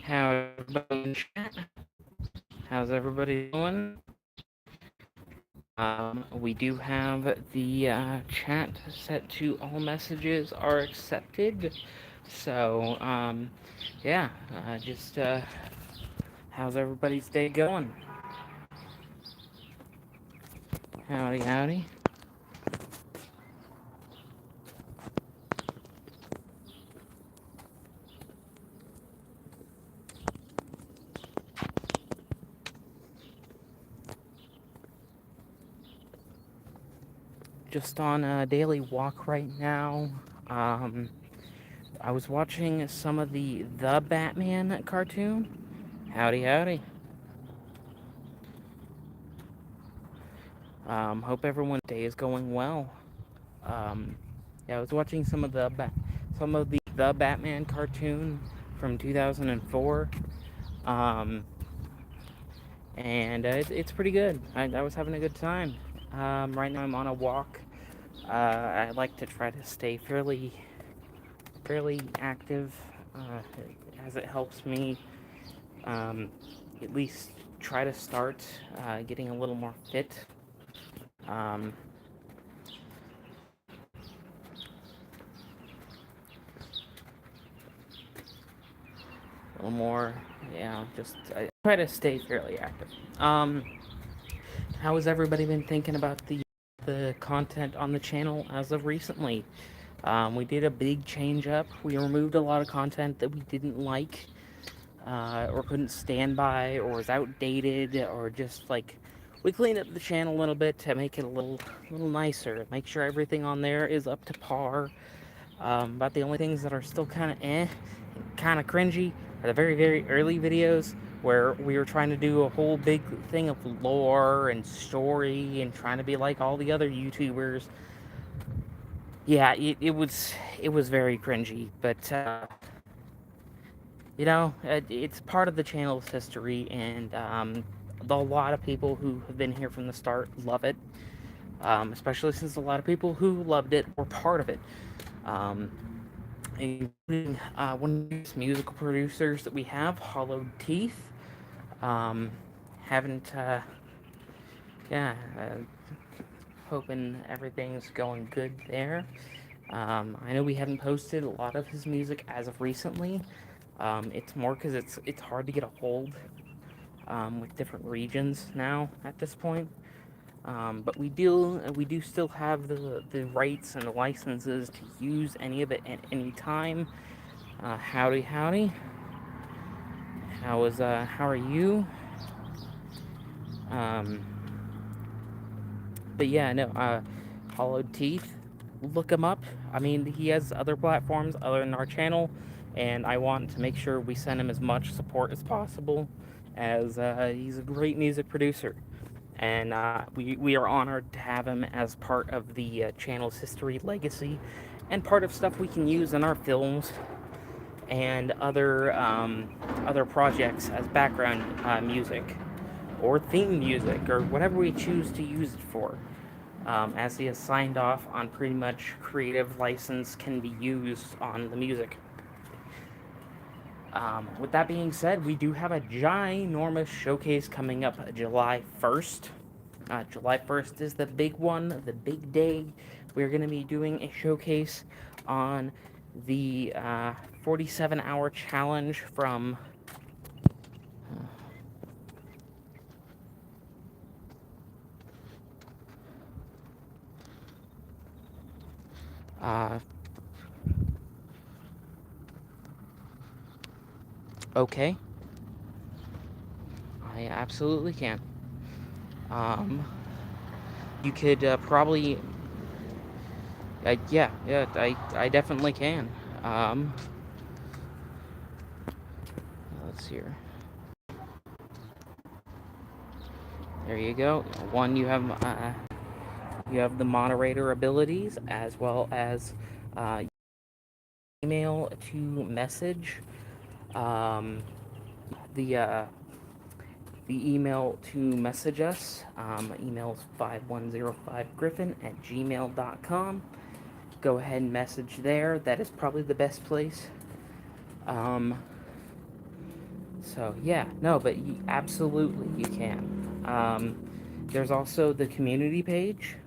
How's everybody in chat? How's everybody doing? We do have the chat set to all messages are accepted. So, yeah, just how's everybody's day going? Howdy, howdy. Just on a daily walk right now. Um, I was watching some of the Batman cartoon. Howdy, howdy. Hope everyone's day is going well. Um, yeah, I was watching some of the Batman cartoon from 2004, um, and it's pretty good. I was having a good time. Right now I'm on a walk. I like to try to stay fairly active, as it helps me um, at least try to start getting a little more fit. Um, a little more, yeah. Just I try to stay fairly active. Um, how has everybody been thinking about the content on the channel as of recently? We did a big change up. We removed a lot of content that we didn't like, or couldn't stand by, or was outdated, or just like we cleaned up the channel a little bit to make it a little nicer. Make sure everything on there is up to par. But the only things that are still kind of kind of cringy are the very early videos where we were trying to do a whole big thing of lore and story and trying to be like all the other YouTubers. Yeah, it was very cringy, but it's part of the channel's history, and a lot of people who have been here from the start love it. Especially since a lot of people who loved it were part of it. Um, Including one of the musical producers that we have, Hollowed Teeth. Um, haven't, yeah, hoping everything's going good there. I know we haven't posted a lot of his music as of recently. It's more because it's hard to get a hold with different regions now at this point. But we do still have the rights and the licenses to use any of it at any time. Howdy, howdy. How are you? Um, but yeah, no, Hollowed Teeth, look him up. I mean, he has other platforms other than our channel, and I want to make sure we send him as much support as possible, as he's a great music producer. And we are honored to have him as part of the channel's history legacy, and part of stuff we can use in our films and other projects as background music or theme music or whatever we choose to use it for. As he has signed off on pretty much creative license can be used on the music. With that being said, we do have a ginormous showcase coming up July 1st. July 1st is the big one, the big day. We're going to be doing a showcase on the 47-hour challenge from uh, okay, I absolutely can. Um, you could probably, yeah, I definitely can. Um, let's see here. There you go. One, you have the moderator abilities as well as uh, email to message. Um, the uh, the email to message us. Email is 5105griffin at gmail.com. Go ahead and message there. That is probably the best place. Um, So yeah, no, but absolutely you can. There's also the community page.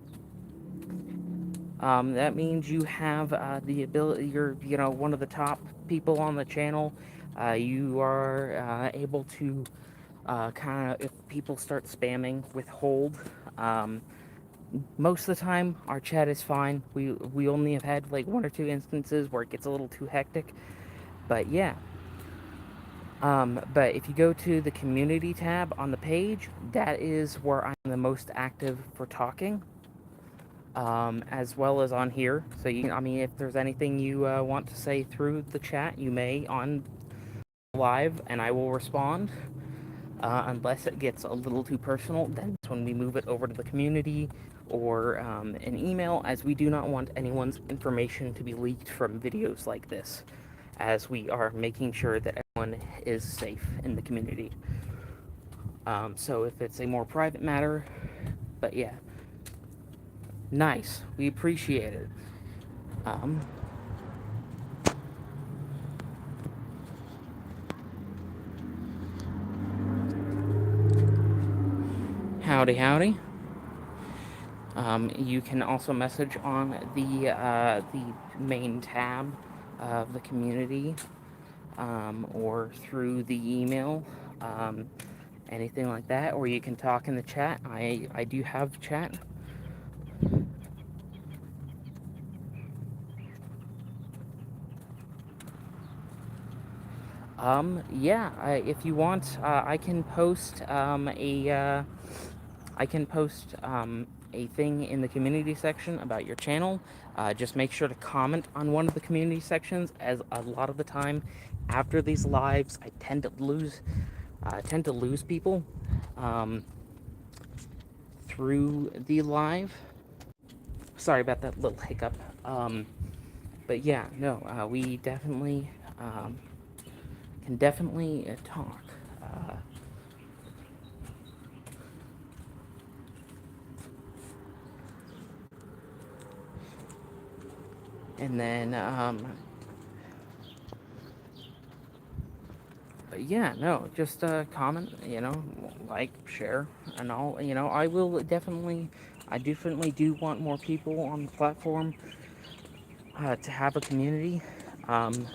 That means you have the ability. You're one of the top people on the channel. You are able to kind of, if people start spamming, withhold. Um, Most of the time, our chat is fine. We only have had like one or two instances where it gets a little too hectic. But yeah. But if you go to the community tab on the page, that is where I'm the most active for talking, as well as on here. So I mean, if there's anything you want to say through the chat, you may on live, and I will respond. Unless it gets a little too personal, then that's when we move it over to the community or an email, as we do not want anyone's information to be leaked from videos like this, as we are making sure that everyone is safe in the community. So if it's a more private matter, but yeah, nice, we appreciate it. Um, Howdy, howdy. You can also message on the main tab of the community, or through the email, um, anything like that, or you can talk in the chat. I do have chat. Yeah, if you want, I can post I can post a thing in the community section about your channel. Just make sure to comment on one of the community sections, as a lot of the time after these lives, I tend to lose people um, through the live. Sorry about that little hiccup. But yeah, no, we definitely can definitely talk. Uh, and then, but yeah, no, just comment, like, share, and all. I will definitely, I definitely do want more people on the platform to have a community, um,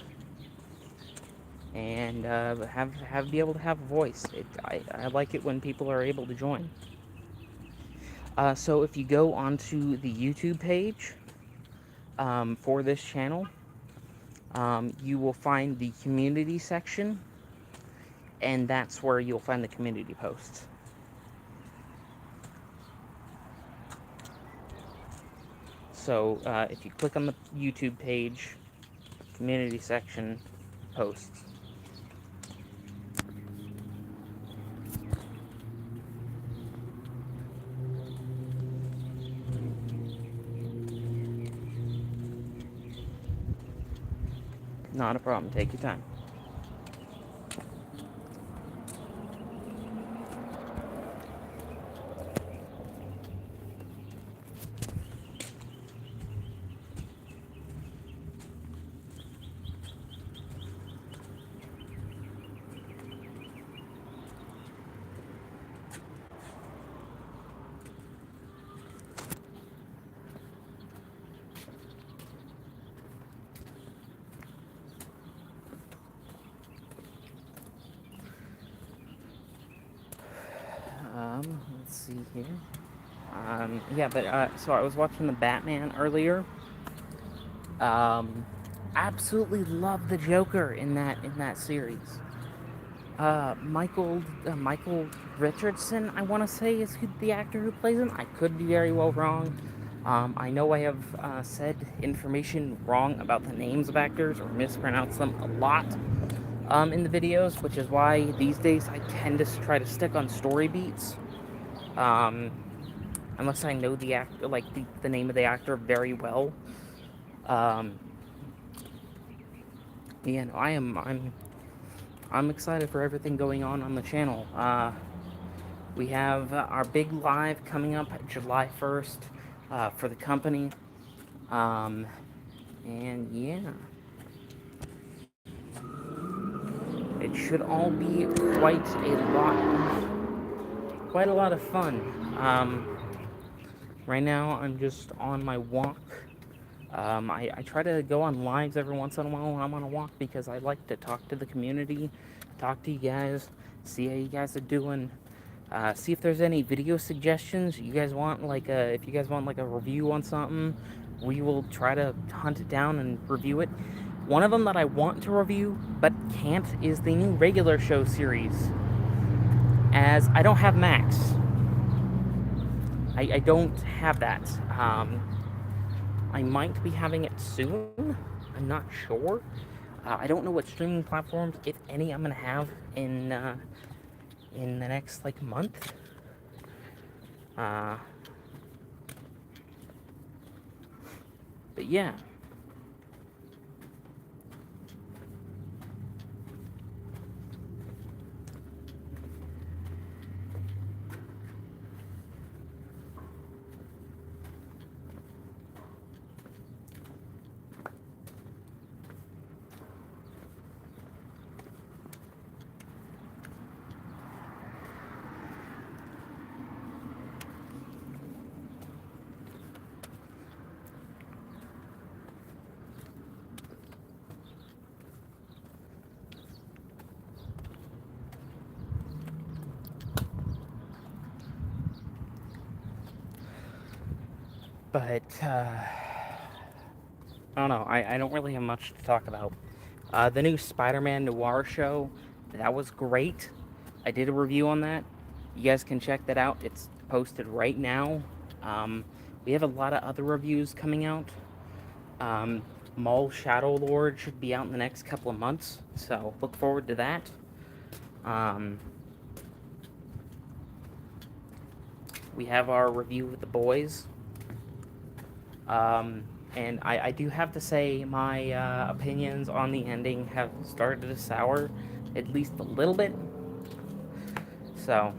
and have be able to have a voice. I like it when people are able to join. So if you go onto the YouTube page for this channel, you will find the community section, and that's where you'll find the community posts. So if you click on the YouTube page, community section, posts. Not a problem. Take your time. Let's see here. Yeah, but so I was watching the Batman earlier. Um, Absolutely love the Joker in that series. Michael Richardson, I want to say, is the actor who plays him. I could be very well wrong. I know I have said information wrong about the names of actors or mispronounced them a lot in the videos, which is why these days I tend to try to stick on story beats. Um, Unless I know the actor, like the name of the actor very well. Um, yeah, no, I'm excited for everything going on the channel. We have our big live coming up July 1st for the company. And yeah, it should all be quite a lot of fun. Right now, I'm just on my walk. I try to go on lives every once in a while when I'm on a walk because I like to talk to the community, talk to you guys, see how you guys are doing, see if there's any video suggestions you guys want. If you guys want like a review on something, we will try to hunt it down and review it. One of them that I want to review but can't is the new regular show series, as I don't have Max. I don't have that. I might be having it soon. I'm not sure. I don't know what streaming platforms, if any, I'm gonna have in the next like month. But yeah. But I don't know. I don't really have much to talk about. The new Spider-Man Noir show, that was great. I did a review on that. You guys can check that out. It's posted right now. We have a lot of other reviews coming out. Maul Shadow Lord should be out in the next couple of months, so look forward to that. We have our review of The Boys. And I do have to say my opinions on the ending have started to sour, at least a little bit. So,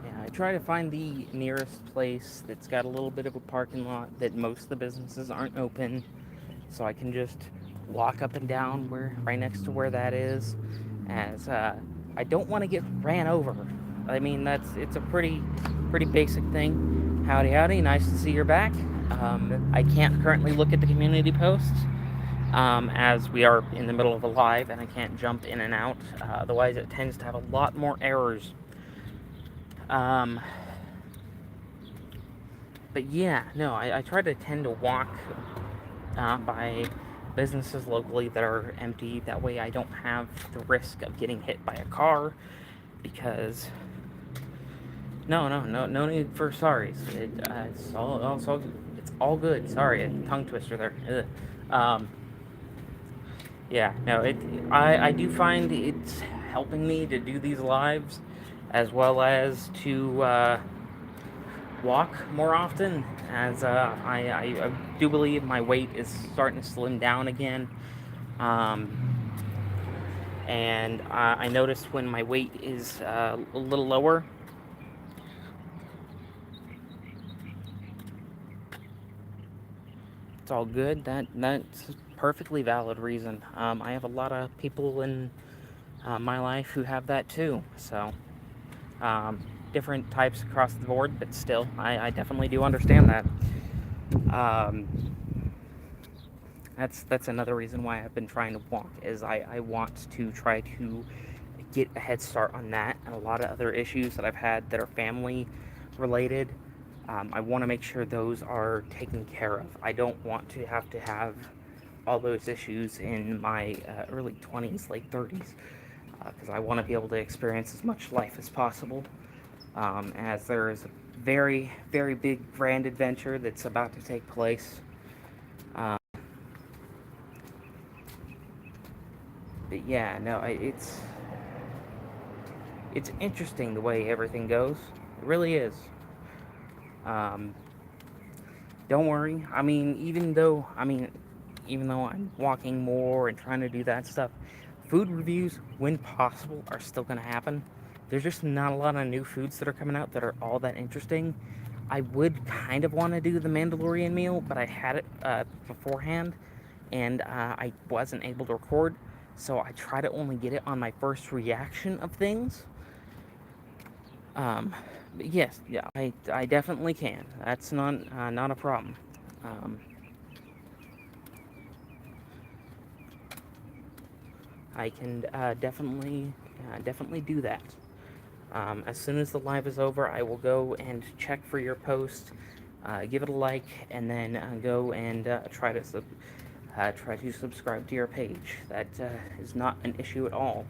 yeah, I try to find the nearest place that's got a little bit of a parking lot that most of the businesses aren't open, so I can just walk up and down right next to where that is, as I don't want to get ran over. I mean, it's a pretty basic thing. Howdy, howdy, nice to see you're back. I can't currently look at the community posts, as we are in the middle of a live and I can't jump in and out. Otherwise, it tends to have a lot more errors. But yeah, no, I try to tend to walk by businesses locally that are empty. That way I don't have the risk of getting hit by a car, because no need for sorries. It's all good. Sorry, a tongue twister there. Yeah, no, I do find it's helping me to do these lives, as well as to walk more often, as I do believe my weight is starting to slim down again. And I noticed when my weight is a little lower, it's all good. That's a perfectly valid reason. I have a lot of people in my life who have that too, so different types across the board, but still, I definitely do understand that. That's another reason why I've been trying to walk, is I want to try to get a head start on that and a lot of other issues that I've had that are family related. I want to make sure those are taken care of. I don't want to have all those issues in my early 20s, late 30s, because I want to be able to experience as much life as possible, as there is a very, very big grand adventure that's about to take place. But yeah, no, it's interesting the way everything goes. It really is. Um, don't worry. Even though I'm walking more and trying to do that stuff, food reviews, when possible, are still going to happen. There's just not a lot of new foods that are coming out that are all that interesting. I would kind of want to do the Mandalorian meal, but I had it beforehand, and I wasn't able to record, so I try to only get it on my first reaction of things. Um, yes, yeah, I definitely can. That's not a problem. Um, I can definitely do that. As soon as the live is over, I will go and check for your post, give it a like, and then go and try to subscribe to your page. That is not an issue at all.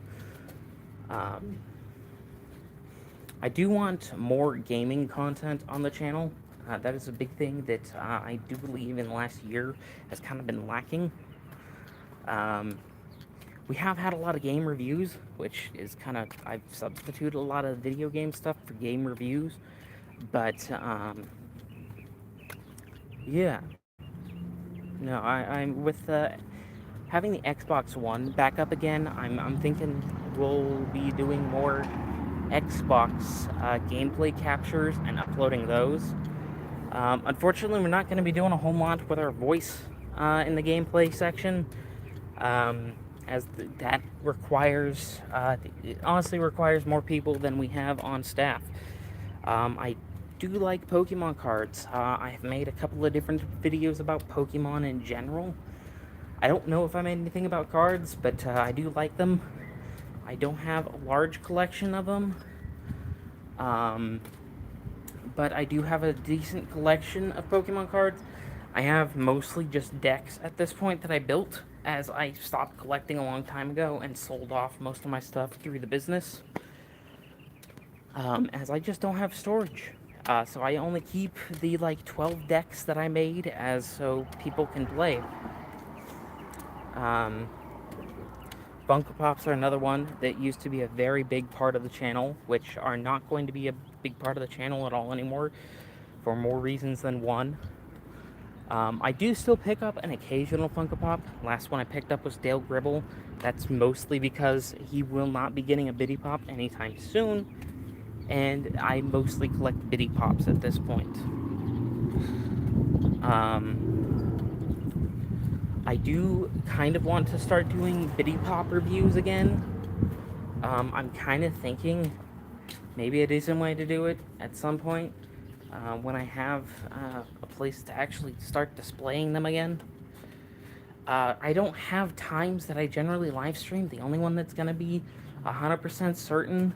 Um, I do want more gaming content on the channel. That is a big thing that I do believe in the last year has kind of been lacking. Um, we have had a lot of game reviews, which is kind of, I've substituted a lot of video game stuff for game reviews, but yeah, no, I'm with having the Xbox One back up again. I'm thinking we'll be doing more Xbox gameplay captures and uploading those. Unfortunately, we're not going to be doing a whole lot with our voice in the gameplay section, as that requires, it honestly requires more people than we have on staff. I do like Pokemon cards. I've made a couple of different videos about Pokemon in general. I don't know if I made anything about cards, but I do like them. I don't have a large collection of them. But I do have a decent collection of Pokemon cards. I have mostly just decks at this point that I built, as I stopped collecting a long time ago and sold off most of my stuff through the business, as I just don't have storage. So I only keep the, 12 decks that I made as so people can play. Funko Pops are another one that used to be a very big part of the channel, which are not going to be a big part of the channel at all anymore, for more reasons than one. I do still pick up an occasional Funko Pop. Last one I picked up was Dale Gribble. That's mostly because he will not be getting a Biddy Pop anytime soon, and I mostly collect Biddy Pops at this point. I do kind of want to start doing Biddy Pop reviews again. I'm kind of thinking maybe it is a way to do it at some point, when I have a place to actually start displaying them again. I don't have times that I generally live stream. The only one that's going to be 100% certain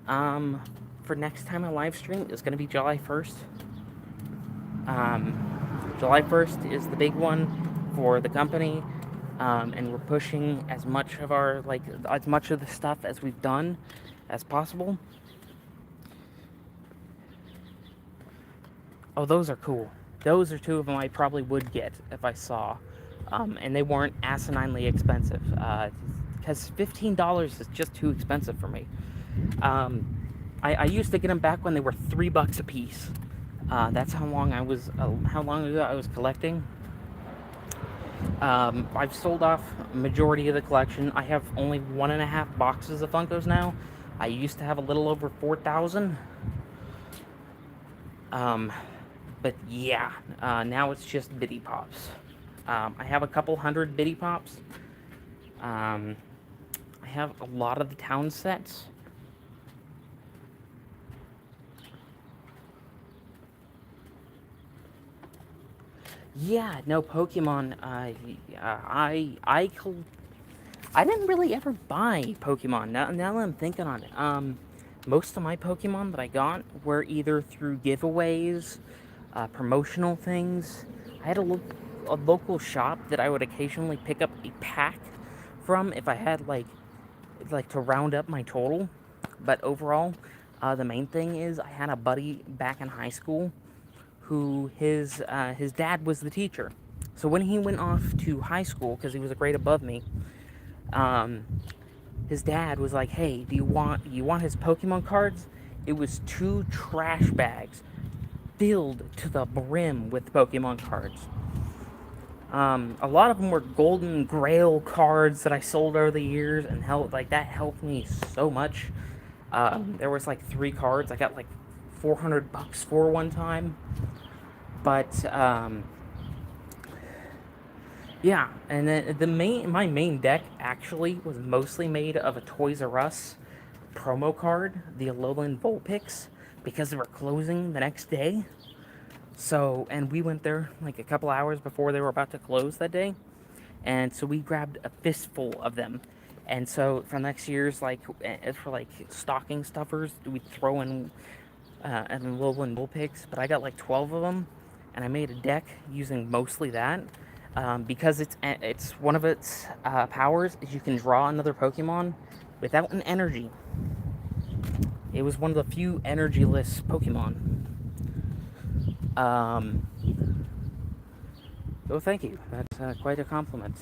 for next time I live stream is going to be July 1st. July 1st is the big one for the company, and we're pushing as much of as much of the stuff as we've done as possible. Oh, those are cool. Those are two of them I probably would get if I saw, and they weren't asininely expensive, because $15 is just too expensive for me. I used to get them back when they were $3 a piece. That's how long ago I was collecting. I've sold off a majority of the collection. I have only 1.5 boxes of Funkos now. I used to have a little over 4,000. But yeah, now it's just Biddy Pops. I have a couple hundred Biddy Pops. I have a lot of the town sets. Yeah, no, Pokemon, I didn't really ever buy Pokemon, now that I'm thinking on it. Most of my Pokemon that I got were either through giveaways, promotional things. I had a local shop that I would occasionally pick up a pack from if I had, like to round up my total. But overall, the main thing is I had a buddy back in high school who his dad was the teacher. So when he went off to high school, because he was a grade above me, his dad was like, "Hey, do you want his Pokemon cards?" It was 2 trash bags filled to the brim with Pokemon cards. A lot of them were Golden Grail cards that I sold over the years, and that helped me so much. There was 3 cards. I got $400 for one time. But yeah, and then my main deck actually was mostly made of a Toys R Us promo card, the Alolan Vulpix, because they were closing the next day. So, and we went there like a couple hours before they were about to close that day, and so we grabbed a fistful of them. And so for next year's, like for like stocking stuffers, we throw in an Alolan Vulpix. But I got like 12 of them, and I made a deck using mostly that. Because it's one of its powers is you can draw another Pokemon without an energy. It was one of the few energyless Pokemon. Um, oh, thank you. That's quite a compliment.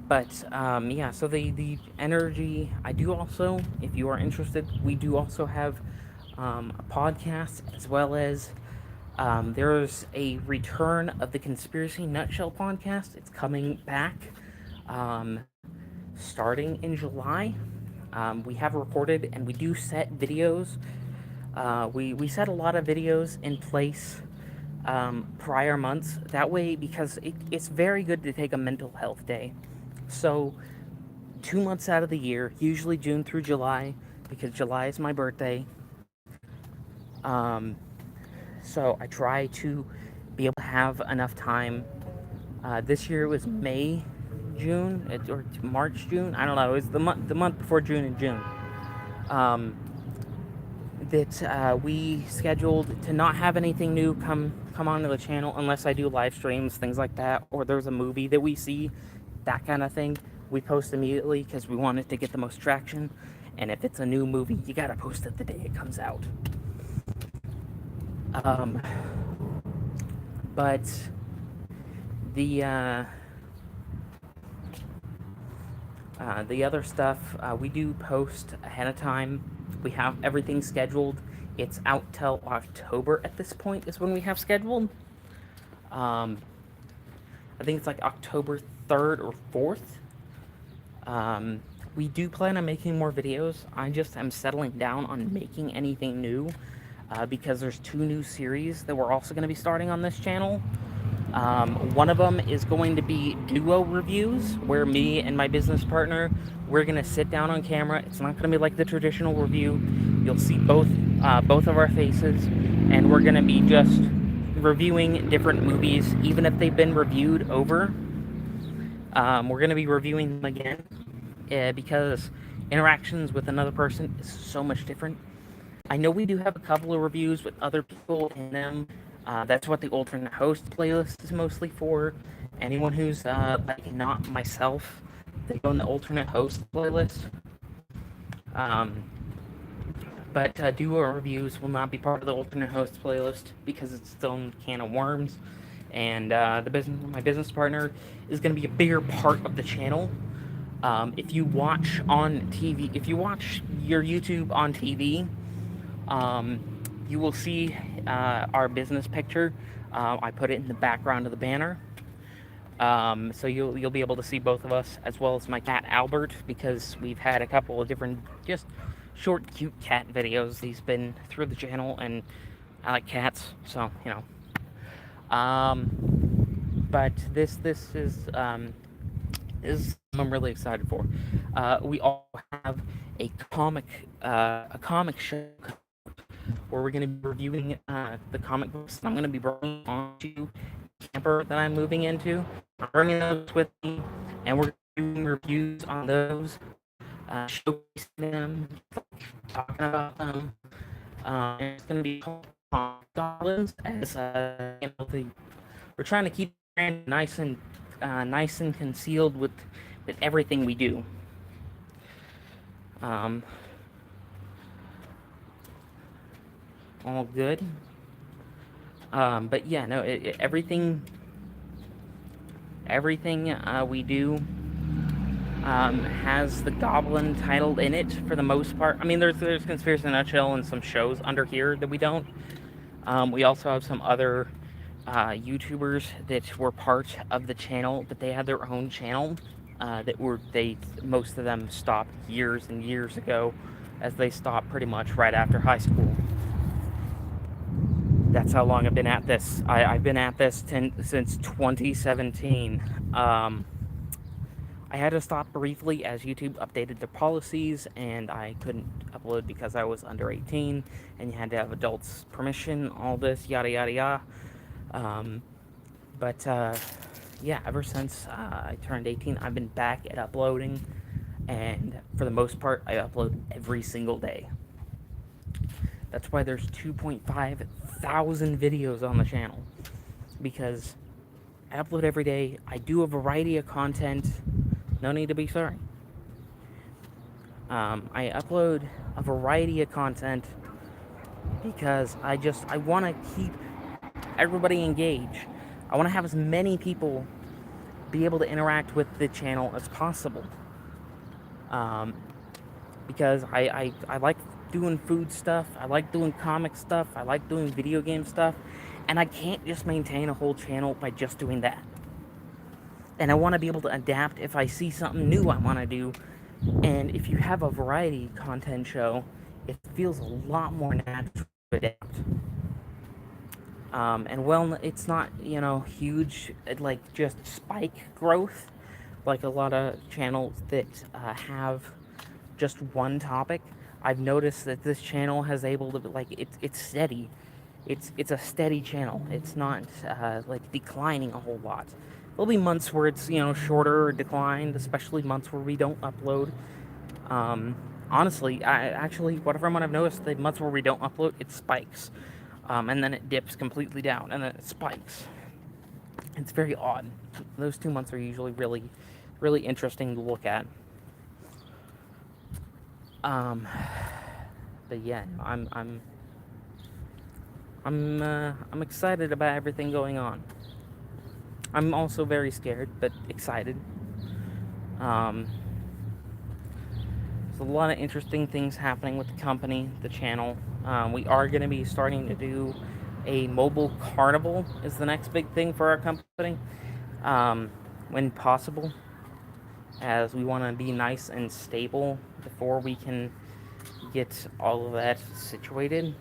But yeah, so the energy, I do also, if you are interested, we do also have a podcast, as well as there's a return of the Conspiracy Nutshell podcast. It's coming back um, starting in July. We have recorded and we do set videos. We set a lot of videos in place prior months. That way, because it's very good to take a mental health day. So, 2 months out of the year, usually June through July, because July is my birthday. Um, so I try to be able to have enough time. This year it was May, June, or March, June. I don't know. It was the month before June and June. Um, that we scheduled to not have anything new come onto the channel unless I do live streams, things like that, or there's a movie that we see, that kind of thing. We post immediately because we want it to get the most traction. And if it's a new movie, you gotta post it the day it comes out. Um, but the the other stuff we do post ahead of time. We have everything scheduled. It's out till October at this point is when we have scheduled. Um, I think it's like October 3rd or 4th. We do plan on making more videos. I just am settling down on making anything new because there's 2 new series that we're also going to be starting on this channel. One of them is going to be duo reviews, where me and my business partner, we're going to sit down on camera. It's not going to be like the traditional review. You'll see both of our faces, and we're going to be just reviewing different movies, even if they've been reviewed over. We're going to be reviewing them again because interactions with another person is so much different. I know we do have a couple of reviews with other people in them. That's what the alternate host playlist is mostly for. Anyone who's like not myself, they go in the alternate host playlist. But duo reviews will not be part of the alternate host playlist because it's its own can of worms. And my business partner is going to be a bigger part of the channel. If you watch on TV, if you watch your YouTube on TV, you will see our business picture. I put it in the background of the banner. So you'll be able to see both of us, as well as my cat Albert, because we've had a couple of different just short cute cat videos. He's been through the channel, and I like cats, so you know. But this is I'm really excited for. We all have a comic show where we're going to be reviewing the comic books I'm going to be bringing onto the camper that I'm moving into. I'm bringing those with me, and we're doing reviews on those, showcasing them, talking about them. It's going to be called Hobgoblins, as we're trying to keep it nice and concealed with everything we do. All good. But yeah, no, everything we do has the Goblin title in it for the most part. I mean, there's Conspiracy Nutshell and some shows under here that we don't. We also have some other YouTubers that were part of the channel, but they had their own channel most of them stopped years and years ago, as they stopped pretty much right after high school. That's how long I've been at this. I've been at this since 2017. I had to stop briefly as YouTube updated their policies, and I couldn't upload because I was under 18, and you had to have adults' permission, all this, yada yada yada. But yeah, ever since I turned 18, I've been back at uploading, and for the most part, I upload every single day. That's why there's 2.5 thousand videos on the channel, because I upload every day. I do a variety of content. No need to be sorry. I upload a variety of content because I want to keep everybody engaged. I want to have as many people be able to interact with the channel as possible. Because I like doing food stuff, I like doing comic stuff, I like doing video game stuff, and I can't just maintain a whole channel by just doing that. And I want to be able to adapt if I see something new I want to do. And if you have a variety content show, it feels a lot more natural to adapt. And well, it's not, huge, like just spike growth, like a lot of channels that have just one topic. I've noticed that this channel has able to, like, it's steady. It's a steady channel. It's not like declining a whole lot. There'll be months where it's shorter or declined, especially months where we don't upload. Honestly, whatever month I've noticed, the months where we don't upload, it spikes, and then it dips completely down, and then it spikes. It's very odd. Those 2 months are usually really, really interesting to look at. But yeah, I'm excited about everything going on. I'm also very scared, but excited. There's a lot of interesting things happening with the company, the channel. We are going to be starting to do a mobile carnival is the next big thing for our company, when possible, as we want to be nice and stable before we can get all of that situated.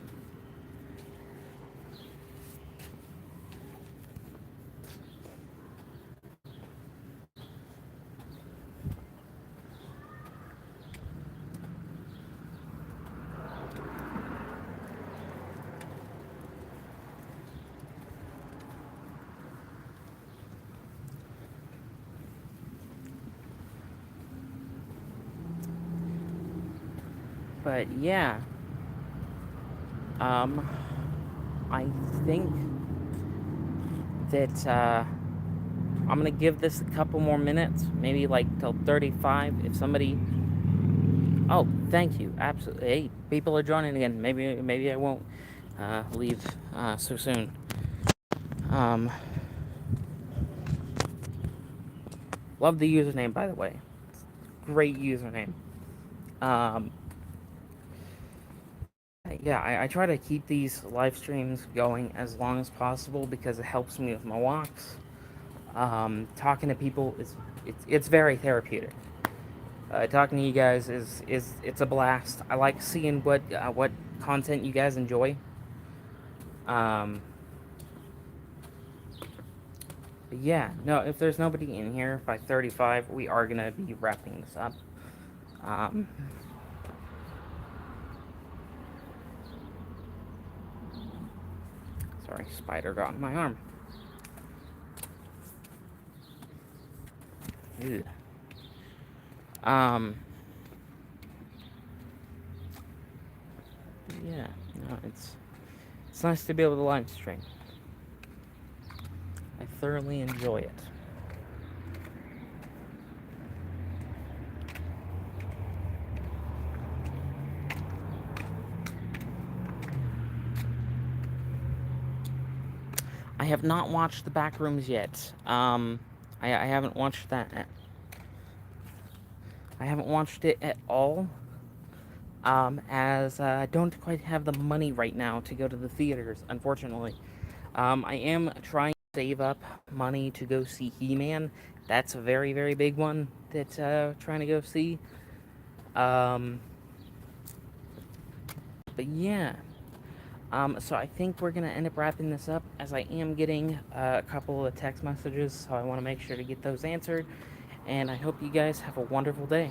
But yeah, I think that I'm gonna give this a couple more minutes, maybe like till 35. If somebody, oh, thank you, absolutely. Hey, people are joining again. Maybe I won't leave so soon. Love the username, by the way. Great username. Yeah, I try to keep these live streams going as long as possible because it helps me with my walks. Talking to people it's very therapeutic. Talking to you guys is it's a blast. I like seeing what content you guys enjoy. But yeah, no, if there's nobody in here by 35, we are gonna be wrapping this up. Sorry, spider got in my arm. Ew. Yeah, no, it's nice to be able to live stream. I thoroughly enjoy it. I have not watched the Backrooms yet. I haven't watched that. I haven't watched it at all. As I don't quite have the money right now to go to the theaters, unfortunately. I am trying to save up money to go see He-Man. That's a very, very big one that trying to go see. But yeah, so I think we're gonna end up wrapping this up, as I am getting a couple of text messages, so I want to make sure to get those answered. And I hope you guys have a wonderful day.